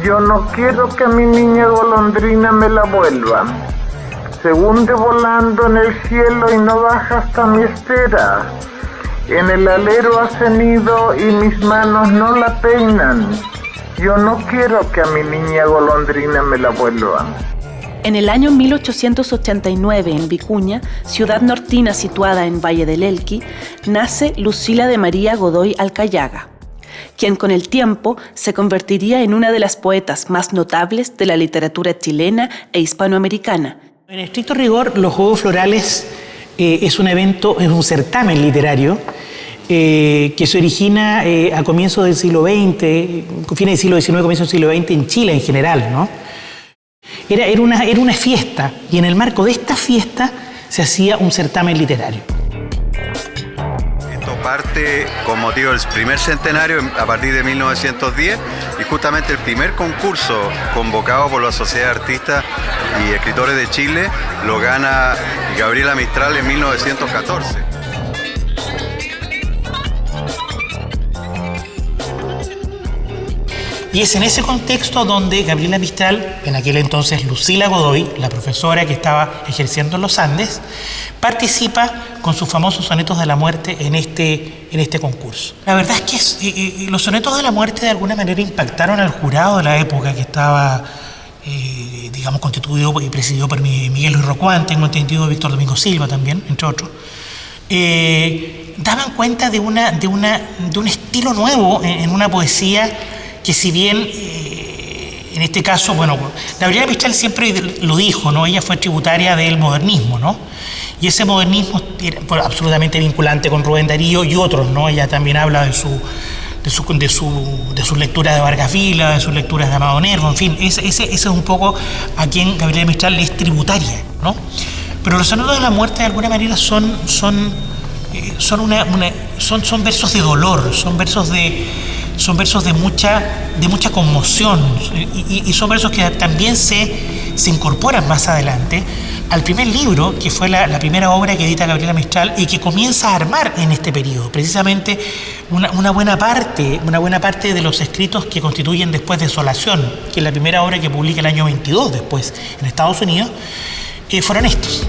Yo no quiero que a mi niña golondrina me la vuelvan. Se hunde volando en el cielo y no baja hasta mi estera. En el alero hace nido y mis manos no la peinan. Yo no quiero que a mi niña golondrina me la vuelvan. En el año 1889, en Vicuña, ciudad nortina situada en Valle del Elqui, nace Lucila de María Godoy Alcayaga, quien con el tiempo se convertiría en una de las poetas más notables de la literatura chilena e hispanoamericana. En estricto rigor, los Juegos Florales es un evento, es un certamen literario que se origina a comienzos del siglo XX, fines del siglo XIX, comienzos del siglo XX en Chile en general, ¿no? Era una fiesta, y en el marco de esta fiesta se hacía un certamen literario. Esto parte con motivo del primer centenario a partir de 1910, y justamente el primer concurso convocado por la Sociedad de Artistas y Escritores de Chile lo gana Gabriela Mistral en 1914. Y es en ese contexto donde Gabriela Mistral, en aquel entonces Lucila Godoy, la profesora que estaba ejerciendo en los Andes, participa con sus famosos sonetos de la muerte en este concurso. La verdad es que los sonetos de la muerte de alguna manera impactaron al jurado de la época, que estaba, constituido y presidido por Miguel Luis Rocuán, tengo entendido Víctor Domingo Silva también, entre otros. Daban cuenta de un estilo nuevo en una poesía que, si bien en este caso, Gabriela Mistral siempre lo dijo, ¿no? Ella fue tributaria del modernismo, ¿no? Y ese modernismo era absolutamente vinculante con Rubén Darío y otros, ¿no? Ella también habla de sus lecturas de Vargas Vila, de sus lecturas de Amado Nervo, en fin, ese es un poco a quien Gabriela Mistral es tributaria, ¿no? Pero los sonetos de la muerte de alguna manera son versos de dolor, son versos de mucha conmoción, y son versos que también se incorporan más adelante al primer libro, que fue la primera obra que edita Gabriela Mistral y que comienza a armar en este periodo, precisamente una buena parte de los escritos que constituyen después Desolación, que es la primera obra que publica el año 22 después en Estados Unidos, fueron estos.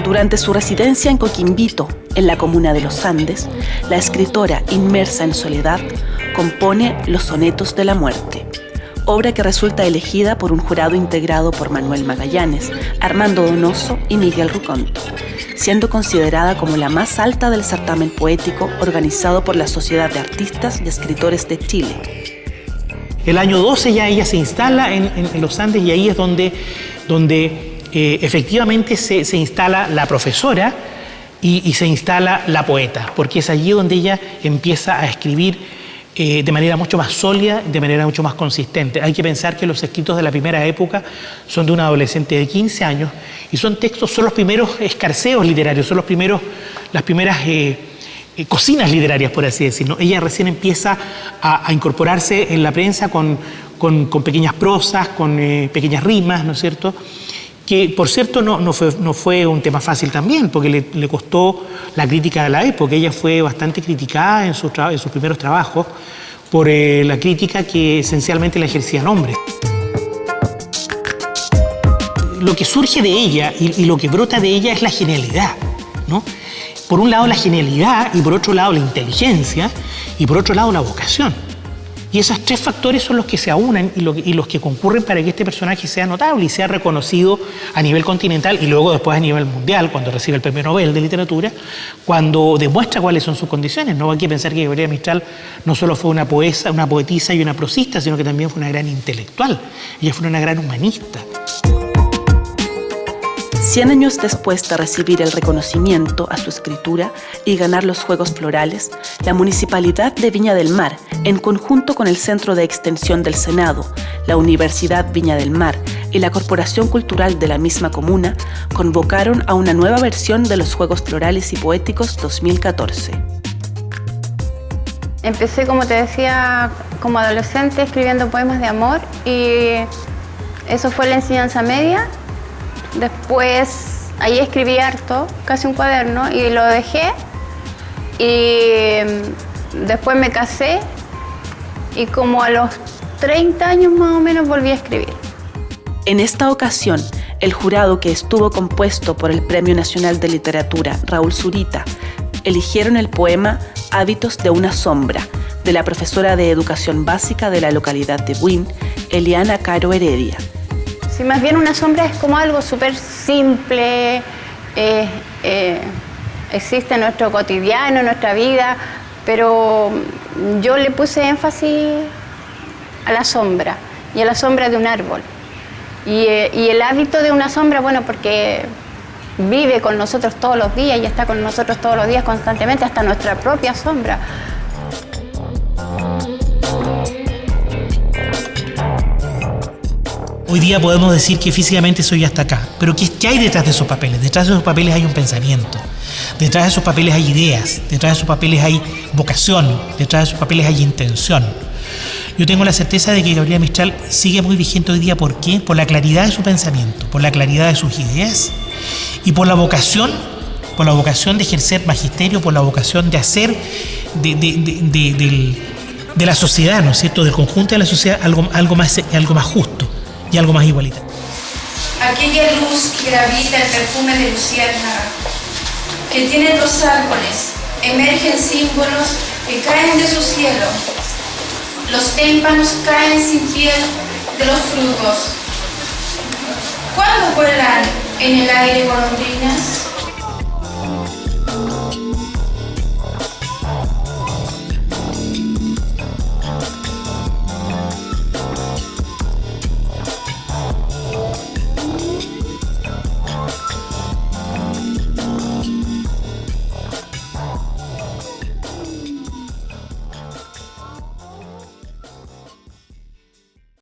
Durante su residencia en Coquimbito, en la comuna de Los Andes, la escritora, inmersa en soledad, compone Los Sonetos de la Muerte, obra que resulta elegida por un jurado integrado por Manuel Magallanes, Armando Donoso y Miguel Ruconto, siendo considerada como la más alta del certamen poético organizado por la Sociedad de Artistas y Escritores de Chile. El año 12 ya ella se instala en Los Andes, y ahí es donde efectivamente se instala la profesora y se instala la poeta, porque es allí donde ella empieza a escribir de manera mucho más sólida, de manera mucho más consistente. Hay que pensar que los escritos de la primera época son de una adolescente de 15 años y son los primeros escarceos literarios, son las primeras cocinas literarias, por así decirlo. Ella recién empieza a incorporarse en la prensa con pequeñas prosas, con pequeñas rimas, ¿no es cierto?, que por cierto no fue un tema fácil también, porque le costó la crítica de la época. Ella fue bastante criticada en sus primeros trabajos por la crítica que esencialmente la ejercían hombres. Lo que surge de ella y lo que brota de ella es la genialidad, ¿no? Por un lado la genialidad, y por otro lado la inteligencia, y por otro lado la vocación. Y esos tres factores son los que se aunan y los que concurren para que este personaje sea notable y sea reconocido a nivel continental y luego después a nivel mundial, cuando recibe el Premio Nobel de Literatura, cuando demuestra cuáles son sus condiciones. No hay que pensar que Gabriela Mistral no solo fue una poetisa y una prosista, sino que también fue una gran intelectual. Ella fue una gran humanista. 100 años después de recibir el reconocimiento a su escritura y ganar los Juegos Florales, la Municipalidad de Viña del Mar, en conjunto con el Centro de Extensión del Senado, la Universidad Viña del Mar y la Corporación Cultural de la misma comuna, convocaron a una nueva versión de los Juegos Florales y Poéticos 2014. Empecé, como te decía, como adolescente escribiendo poemas de amor, y eso fue la enseñanza media. Después, ahí escribí harto, casi un cuaderno, y lo dejé. Y después me casé, y como a los 30 años más o menos volví a escribir. En esta ocasión, el jurado, que estuvo compuesto por el Premio Nacional de Literatura Raúl Zurita, eligieron el poema Hábitos de una sombra, de la profesora de Educación Básica de la localidad de Buin, Eliana Caro Heredia. Sí, más bien una sombra es como algo súper simple, existe en nuestro cotidiano, en nuestra vida, pero yo le puse énfasis a la sombra y a la sombra de un árbol. Y el hábito de una sombra, bueno, porque vive con nosotros todos los días y está con nosotros todos los días constantemente, hasta nuestra propia sombra. Hoy día podemos decir que físicamente soy hasta acá, pero ¿qué hay detrás de esos papeles? Detrás de esos papeles hay un pensamiento, detrás de esos papeles hay ideas, detrás de esos papeles hay vocación, detrás de esos papeles hay intención. Yo tengo la certeza de que Gabriela Mistral sigue muy vigente hoy día. ¿Por qué? Por la claridad de su pensamiento, por la claridad de sus ideas y por la vocación de ejercer magisterio, por la vocación de hacer de la sociedad, ¿no es cierto?, del conjunto de la sociedad algo más justo y algo más igualitario. Aquella luz que gravita el perfume de luciérnaga, que tiene los árboles, emergen símbolos que caen de su cielo. Los témpanos caen sin piel de los frutos. ¿Cuándo vuelan en el aire golondrinas?